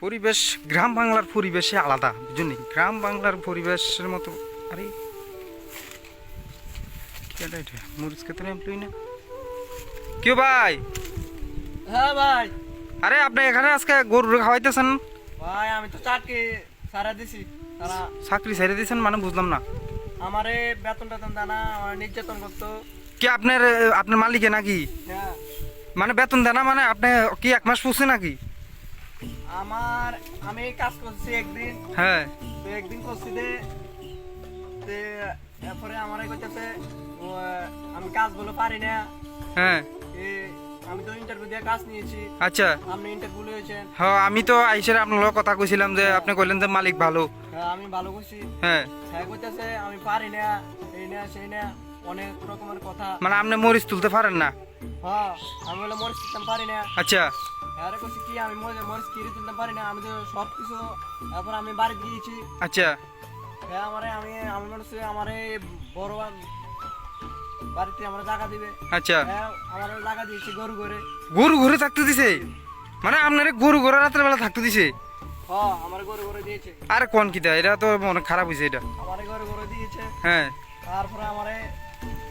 পরিবেশ গ্রাম বাংলার পরিবেশে আলাদা, বুঝলি? গ্রাম বাংলার পরিবেশের মতো। আরে মরিচ খেতে এমপ্লয়ি না কেউ ভাই? হ্যাঁ ভাই। আরে আপনি এখানে আজকে গরু খাওয়াইতেছেন? ভাই আমি তো চাকরি সারা দিছি। তারা চাকরি ছেড়ে দিয়েছেন মানে বুঝলাম না। আমারে বেতন টেতন দেয় না, আমার নির্যাতন করতো। কি আপনার আপনার মালিকে নাকি? হ্যাঁ মানে বেতন দেয় না মানে আপনি কি 1 মাস পুষছে নাকি? আমি কাজ করছি একদিন, হ্যাঁ তো একদিন করছি তে এরপরে আমারে কইতাছে আমি কাজ বলে পারি না। হ্যাঁ এ, আমি তো ইন্টারভিউ দিয়ে কাজ নিয়েছি। আচ্ছা। আপনি ইন্টারভিউ হয়েছেন। হ্যাঁ আমি তো আইসের আপনার লগে কথা কইছিলাম যে আপনি কইলেন যে মালিক ভালো। হ্যাঁ আমি ভালো করছি। হ্যাঁ হ্যাঁ কইতাছে আমি পারি না, এই না সেই না, অনেক রকমের কথা। মানে আপনি মরিচ তুলতে পারেন না? হ্যাঁ আমি বলে মরিচ তুলতে পারি না। আচ্ছা আরে কইছি কি আমি মরিচ কিনে তুলতে পারি না, আমি তো সব কিছু। তারপর আমি বাড়ি গিয়েছি। আচ্ছা হ্যাঁ আমি মনে হচ্ছে আমারে বড় বাড়িতে আমার জায়গা দিবে। আচ্ছা। হ্যাঁ আমার জায়গা দিয়েছি গরু ঘরে। গরু ঘরে থাকতে দিছে? মানে আপনার গরু ঘরে রাতের বেলা থাকতে দিছে? হ্যাঁ আমার গরু ঘরে দিয়েছে। আরে কোন কিটা, এটা তো অনেক খারাপ হয়েছে এটা। আমারে গরু ঘরে দিয়েছে। হ্যাঁ তারপরে আমারে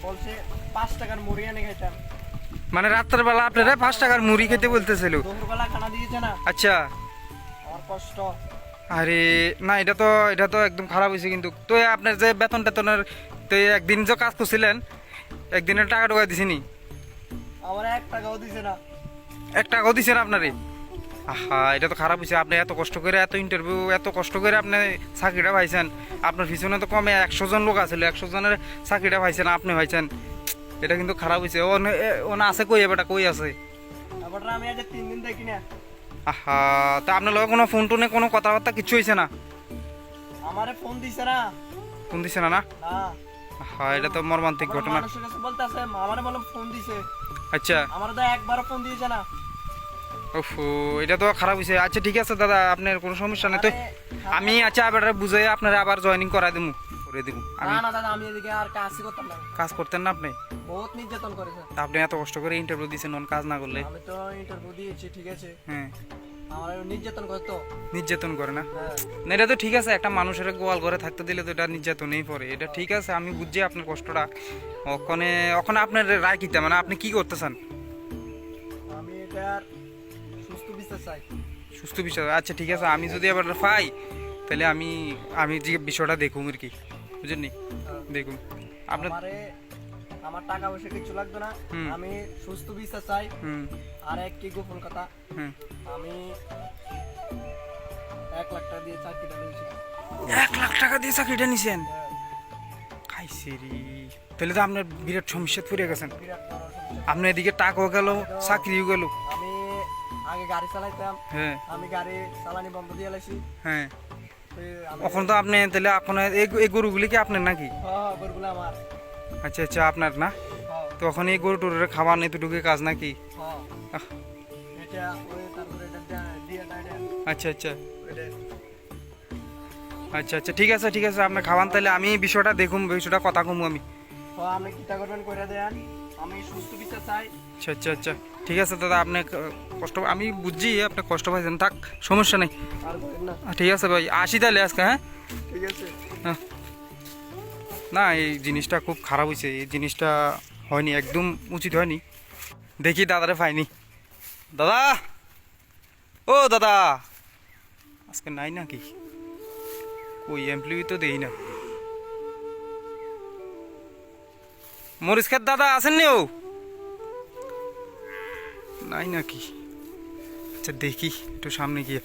বলছে 5 টাকার মুড়ি এনে খাইতাম। মানে রাতের বেলা আপনারা 5 টাকার মুড়ি খেতে বলতেছিল? দুপুরবেলা খানা দিয়েছে না, আচ্ছা। আমার কষ্ট। আরে না, এটা তো একদম খারাপ হয়েছে কিন্তু। তো আপনার যে বেতন টেতনের, তো একদিন যে কাজ করছিলেন একদিনের টাকা টোকা দিছিনি? আমার 1 টাকাও দিছে না। 1 টাকাও দিছেন আপনারে? আহা, এটা তো খারাপ হয়েছে। আপনি এত কষ্ট করে, এত ইন্টারভিউ, এত কষ্ট করে আপনি চাকরিটা পাইছেন। আপনার পিছনে তো কমে 100 জন লোক আছিল, 100 জনের চাকরিটা পাইছেন, আপনি পাইছেন। এটা কিন্তু খারাপ হয়েছে। ও না আছে কই, এবারটা কই আছে? তারপর আমি আজ 3 দিন দেখি না। আহা, তা আপনার লগে কোনো ফোন টোনে কোনো কথাবার্তা কিছু হয়েছে না? আমারে ফোন দিছে না। ফোন দিছে না? না, না আহা, এটা তো মর্মান্তিক আমার ঘটনা। মানুষের কাছে বলতেছে আমারে বলে ফোন দিছে। আচ্ছা। আমারে তো একবারও ফোন দিয়েছে না। ওফো, এটা তো খারাপ হয়েছে। আচ্ছা ঠিক আছে দাদা, আপনার কোনো সমস্যা নেই তো। আরে, আমি আচ্ছা আবার বুঝাই আপনারা আবার জয়েনিং করাই দেবো, করে দেবো আমি। না না দাদা আমি এদিকে আর কাজই করতাম না। কাজ করতেন না আপনি? বহুত নির্যাতন করেছে। আপনি এত কষ্ট করে ইন্টারভিউ দিয়েছেন, কাজ না করলে? আমি তো ইন্টারভিউ দিয়েছি, ঠিক আছে। হ্যাঁ, আমার নির্যাতন করতো। নির্যাতন করে না? হ্যাঁ না, এটা তো ঠিক আছে। একটা মানুষের গোয়াল ঘরে থাকতে দিলে তো এটা নির্যাতনই পড়ে। এটা ঠিক আছে, আমি বুঝছি আপনার কষ্টটা। ওখানে ওখানে আপনার রায় কিতা, মানে আপনি কি করতে চান? আমি এটার সুস্থ বিচার চাই। সুস্থ বিষয়? আচ্ছা ঠিক আছে, আমি যদি আবার পাই তাহলে আমি আমি যে বিষয়টা দেখুন আর কি, বুঝলেন? দেখুন আপনার। আমার টাকা পয়সা কিছু লাগবে না। হুম। আমি সুস্থ বিচার চাই। হুম আর একটি গোপন কথা, হুম। আমি 1 লাখ টাকা দিয়ে চাকরিটা নিয়েছি। 1 লাখ টাকা দিয়ে চাকরিটা নিছেন? হ্যাঁ, খাইছে রে। তাহলে তো আপনার বিরাট সমস্যা পড়ে গেছেন। বিরাট বড় সমস্যা। আপনার এদিকে টাকাও গেল, চাকরিও গেল। আমি আগে গাড়ি চালাইতাম, হ্যাঁ আমি গাড়ি চালানি বন্ধ দিয়ে লাইছি। হ্যাঁ। আমি এখন তো আপনি তাহলে আপনার এই গরুগুলি কি আপনার নাকি? গরুগুলো আমার। আচ্ছা আচ্ছা, আপনার না? হ্যাঁ, তো এখন এই গরু টরুরে খাবার নেই তো ঢুকে কাজ নাকি? হ্যাঁ। আহ, এটা ওই তারপরে এটা দিয়ে টাইডে আচ্ছা আচ্ছা ওইটা। আচ্ছা আচ্ছা, ঠিক আছে ঠিক আছে, আপনার খাওয়ান। তাহলে আমি বিষয়টা দেখুন, বিষয়টা কথা কমু আমি। তো আপনি কিতা করবেন করে দেন, আমি সুস্থ বিচার চাই। আচ্ছা আচ্ছা আচ্ছা, ঠিক আছে দাদা। আপনি কষ্ট, আমি বুঝছি আপনি কষ্ট পাইছেন, থাক সমস্যা নেই। আর করেন না। ঠিক আছে ভাই, আসি তাহলে আজকে। হ্যাঁ ঠিক আছে। হ্যাঁ। না, এই জিনিসটা খুব খারাপ হয়েছে। এই জিনিসটা হয়নি, একদম উচিত হয়নি। দেখি দাদারে পাইনি। দাদা, ও দাদা, আজকে নাই নাকি? ওই এমপ্লয়ি তো দেই না। মরিচ খেত দাদা আসেননি? ও নাই নাকি? আচ্ছা দেখি একটু সামনে গিয়ে।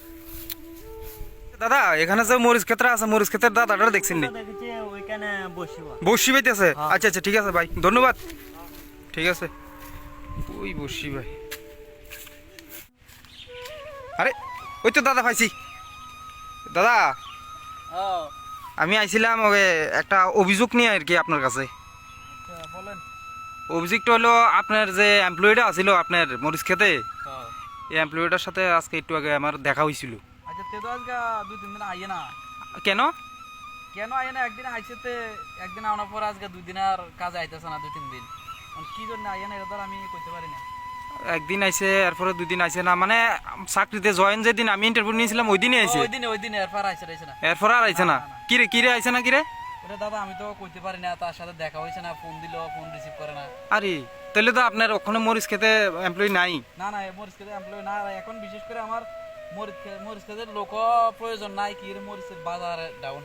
দাদা, এখানে যে মরিচ ক্ষেত্র আছে, মরিচ ক্ষেতের দাদাটা দেখছেন নি? দেখেছি ওইখানে বসিবা। বসি পাইতেছে? হ্যাঁ। আচ্ছা আচ্ছা, ঠিক আছে ভাই, ধন্যবাদ। ঠিক আছে, ওই বসি ভাই। আরে ওই তো দাদা পাইছি। দাদা, আমি আইছিলাম ওকে একটা অভিযোগ নিয়ে আর কি আপনার কাছে। বলেন। অভিযোগটা হলো, আপনার যে এমপ্লয়িটা আছিল আপনার মরিচ খেতে, এই এমপ্লয়িটার সাথে আজকে একটু আগে আমার দেখা হয়েছিল। আচ্ছা তে তো আজকে 2-3 দিন আইয়ে না। কেন? কেন আইয়ে না? একদিন আইছেতে, একদিন আনার পর আজকে 2 দিন আর কাজে আইতেছে না, 2-3 দিন। কি জন্য আইয়ে না এটা তো আর আমি কইতে পারি না। একদিন আইছে এরপরে 2 দিন আইছে না, মানে চাকরিতে জয়েন যেদিন আমি ইন্টারভিউ নিয়েছিলাম ওই দিনই আইছে, ওই দিনে এরপর আইছে না। এরপরে আর আইছে না। কিরে আইছে না কিরে? ওরে দাদা আমি তো কইতে পারি না, তার সাথে দেখা হয়েছে না, ফোন দিল ফোন রিসিভ করে না। আরে তাহলে তো আপনার ওখানে মরিচ খেতে এমপ্লয়ি নাই। না মরিচ খেতে এমপ্লয় না, আর এখন বিশেষ করে আমার মরিচ খেতের লোক প্রয়োজন নাই, কি রে মরিচের বাজার ডাউন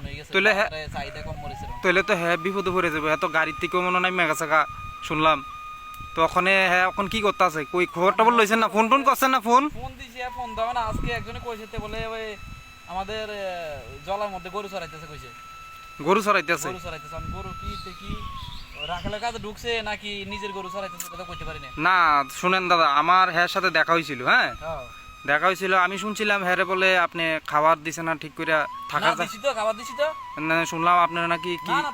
হয়ে গেছে, তাহলে চাহিদা কম মরিচের। তাহলে তো হ্যাঁ বিপদে পড়ে যাবে, এত গাড়ির থেকেও মনে নাই মেগা চাকা শুনলাম। তো ওখানে হ্যাঁ এখন কি করতে আছে, কই খবর টবর লইছেন না, ফোন করছেন না? ফোন দিছি, ফোন দেবে না। আজকে একজনে কইছে বলে ওই আমাদের জলার মধ্যে গরু চড়াইতেছে, কইছে গরু চড়াইতেছে। আমি গরু কি রাখালের কাজে ঢুকছে নাকি নিজের গরু চড়াইতেছে কথা কইতে পারি না। না শুনেন দাদা, আমার হ্যাঁ সাথে দেখা হয়েছিল, হ্যাঁ দেখা হয়েছিল। আমি শুনছিলাম হ্যাঁ রে বলে আপনি খাবার দিছেন না ঠিক করে থাকার, খাবার দিছি তো শুনলাম আপনার নাকি কি না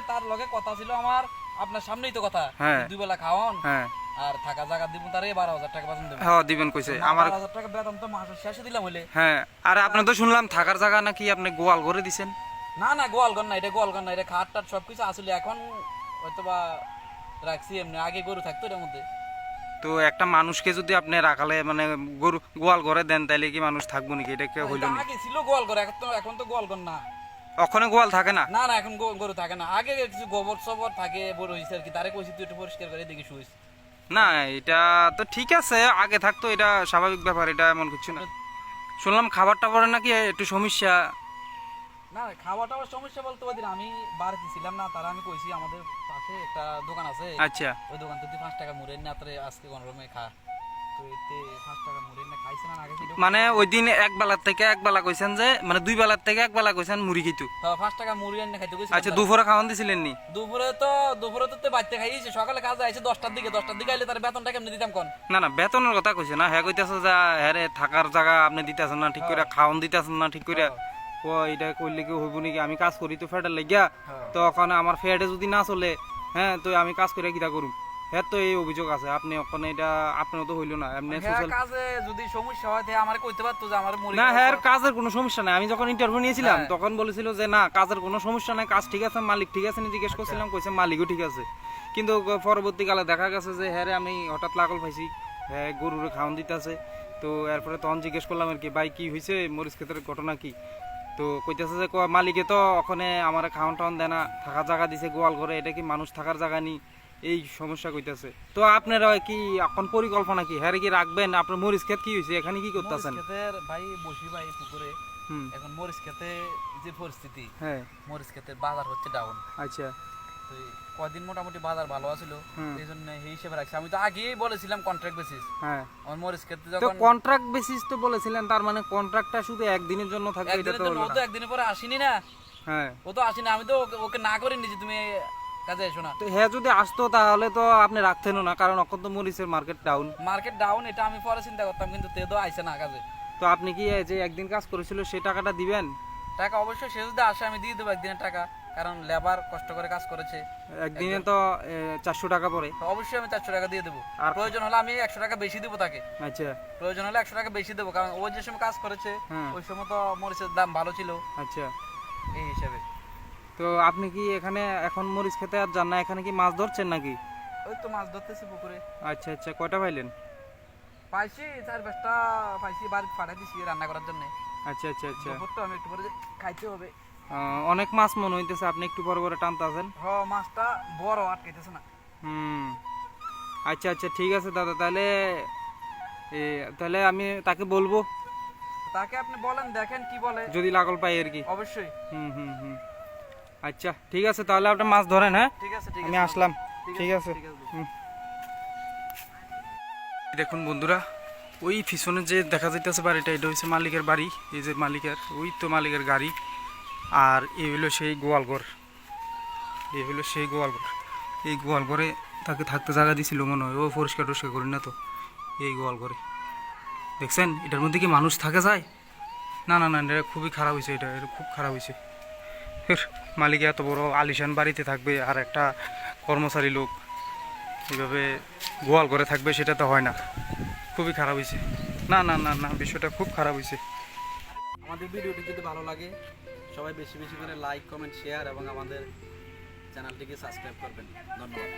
তার লগে কথা ছিল আমার, আপনার সামনেই তো কথা, হ্যাঁ 2 বেলা খাওয়ান হ্যাঁ আর থাকা জায়গা দিব, তারে 12,000 টাকা বেতন দেব। হ্যাঁ দিবেন কইছে আমার 12,000 টাকা বেতন তো মাসের শেষে দিলাম হইলে। হ্যাঁ আর আপনি তো শুনলাম থাকার জায়গা নাকি আপনি গোয়াল করে দিছেন। না গোয়ালঘর না, এটা গোয়ালঘর না, এটা খাট টাট সবকিছু আসলে এখন হয়তোবা রাখছি এমনি, আগে গরু থাকতো এর মধ্যে। তো একটা মানুষকে যদি আপনি রাখালে মানে গরু গোয়াল ঘরে দেন তাহলে কি মানুষ থাকবো নাকি? এটা কি হইল না? আগে ছিল গোয়ালঘর, এখন তো গোয়ালঘর না। ওখানে গোয়াল থাকে না? না এখন গরু থাকে না, আগে কিছু গোবর সবর থাকে বড় হইছে আর কি, তারে কইছি তুই একটু পরিষ্কার করে দেখি শুইস। না এটা তো ঠিক আছে, আগে থাকতো, এটা স্বাভাবিক ব্যাপার, এটা এমন কিছু না। শুনলাম খাবার টাবারে নাকি একটু সমস্যা। না খাওয়া টাওয়ার সমস্যা বলতে পারি, আমি বাড়িতে ছিলাম না, তারা আমি কইছি আমাদের পাশে একটা দোকান আছে, আচ্ছা ওই দোকান থেকে 5 টাকা মুড়ে না, তারে আজকে গণরমে খা, তো এতে 5 টাকা মুড়ে না খাইছে না আগে ছিল। মানে ওই দিন এক বেলার থেকে এক বেলা কইছেন যে, মানে 2 বেলার থেকে এক বেলা কইছেন মুড়ি খাইতো। তো 5 টাকা মুড়ি এনে খাইতে কইছি। আচ্ছা দুপুরে খাওয়ান দিছিলেন নি? দুপুরে তো বাইতে খাইছে, সকালে কাজে আইছে 10টার দিকে আইলে তার বেতনটা কেমনে দিতাম কোন? না বেতনের কথা কইছে না, হ্যাঁ কইতাছে যে হ্যাঁ রে থাকার জায়গা আপনি দিতেছেন না ঠিক করে, খাওয়ান দিতেছেন না ঠিক করে। ও এটা কইলে কি হইব নাকি? আমি কাজ করি তো ফেটের লাগিয়া, তো ওখানে আমার ফেটে যদি না চলে, হ্যাঁ তো আমি কাজ করে কিটা করুম? হ্যাঁ তো এই অভিযোগ আছে, আপনি ওখানে এটা আপনার তো হইলো না এমনি সোশ্যাল কাজে যদি সমস্যা হয় তাহলে আমারে কইতে পারতো যে আমার মুড়ি না। হ্যাঁ কাজের কোনো সমস্যা নাই, আমি যখন ইন্টারভিউ নিয়েছিলাম তখন বলেছিল যে না কাজের কোনো সমস্যা নাই, কাজ ঠিক আছে, মালিক ঠিক আছে, জিজ্ঞেস করছিলাম, কইছে মালিকও ঠিক আছে। কিন্তু পরবর্তীকালে দেখা গেছে যে হ্যাঁ রে আমি হঠাৎ লাগল পাইছি, হ্যাঁ গরুরে খাওয়ান দিতেছে। তো এরপরে তখন জিজ্ঞেস করলাম আর কি, ভাই কি হয়েছে, মরিচ ক্ষেতের ঘটনা কি? তো কইতেছে যে মালিকে তো ওখানে আমার খাওয়ান টাওয়ান দেয় না, থাকার জায়গা দিছে গোয়াল ঘরে, এটা কি মানুষ থাকার জায়গা নি, এই সমস্যা কইতেছে। তো আপনারা কি এখন পরিকল্পনা কি, হ্যাঁ কি রাখবেন? আপনার মরিচ ক্ষেত কি হয়েছে, এখানে কি করতেছেন? ভাই বসি ভাই পুকুরে, এখন মরিচ খেতে যে পরিস্থিতি, হ্যাঁ মরিচ খেতের বাজার হচ্ছে ডাউন। আচ্ছা তো কয়দিন মোটামুটি বাজার ভালো আছিল, এই জন্য এই হিসেবে রাখছি। আমি তো আগেই বলেছিলাম কন্ট্রাক্ট বেসিস, হ্যাঁ আমার মরিচ খেতে তো যখন কন্ট্রাক্ট বেসিস তো বলেছিলেন, তার মানে কন্ট্রাক্টটা শুধু একদিনের জন্য থাকবে এটা তো হলো ও না। তো একদিনের পরে আসেনি না, হ্যাঁ ও তো আসেনি, আমি তো ওকে না করিনি যে তুমি কাজে এসো না। তো হ্যাঁ যদি আসতো তাহলে তো আপনি রাখতেনও না, কারণ এখন তো মরিচের মার্কেট ডাউন, এটা আমি পরে চিন্তা করতাম, কিন্তু তে তো আইসে না কাজে। তো আপনি কি যে একদিন কাজ করেছিল সেই টাকাটা দিবেন? টাকা অবশ্যই সে যদি আসে আমি দিয়ে দেবো একদিনের টাকা, কারণ লেবার কষ্ট করে কাজ করেছে, একদিনে তো 400 টাকা পড়ে। তো অবশ্যই আমি 400 টাকা দিয়ে দেবো, আর প্রয়োজন হলে আমি 100 টাকা বেশি দেবো তাকে, আচ্ছা প্রয়োজন হলে 100 টাকা বেশি দেবো, কারণ ও যে সময় কাজ করেছে ওই সময় তো মরিচের দাম ভালো ছিল। আচ্ছা এই হিসাবে তো আপনি কি এখানে এখন মরিচ খেতে আর যান না, এখানে কি মাছ ধরছেন নাকি? ওই তো মাছ ধরতেছি পুকুরে। আচ্ছা আচ্ছা কয়টা পাইলেন? পাইছি 4-5টা পাইছি, বাড়ি পাঠাই দিছি রান্না করার জন্য। আচ্ছা আচ্ছা আচ্ছা তো আমি একটু পরে খাইতে হবে। অনেক মাছ মনে হইতেছে, আপনি একটু পরে পরে টানতেছেন। মাছটা বড় আটকাইতেছে না। আচ্ছা আচ্ছা ঠিক আছে দাদা, তাহলে তাহলে আমি তাকে বলবো, তাকে আপনি বলেন, দেখেন কি বলে, যদি লাগল পাই আর কি। অবশ্যই। আচ্ছা ঠিক আছে, তাহলে আপনি মাছ ধরেন। হ্যাঁ ঠিক আছে, আমি আসলাম। ঠিক আছে। দেখুন বন্ধুরা, ওই পিছনে যে দেখা যাইতেছে বাড়িটা, এটা হচ্ছে মালিকের বাড়ি, এই যে মালিকের, ওই তো মালিকের গাড়ি, আর এই হলো সেই গোয়ালঘর, এই হলো সেই গোয়ালঘর। এই গোয়ালঘরে তাকে থাকতে জায়গা দিছিল মনে হয়, ও পরিষ্কার টরিষ্কার করি না তো। এই গোয়ালঘরে দেখছেন, এটার মধ্যে কি মানুষ থাকে যায়? না না না, এটা খুবই খারাপ হয়েছে, এটা খুব খারাপ হয়েছে। মালিক এত বড় আলিশান বাড়িতে থাকবে আর একটা কর্মচারী লোক এইভাবে গোয়াল করে থাকবে, সেটা তো হয় না। খুবই খারাপ হয়েছে, না না না না, বিষয়টা খুব খারাপ হয়েছে। আমাদের ভিডিওটি যদি ভালো লাগে সবাই বেশি বেশি করে লাইক, কমেন্ট, শেয়ার এবং আমাদের চ্যানেলটিকে সাবস্ক্রাইব করবেন। ধন্যবাদ।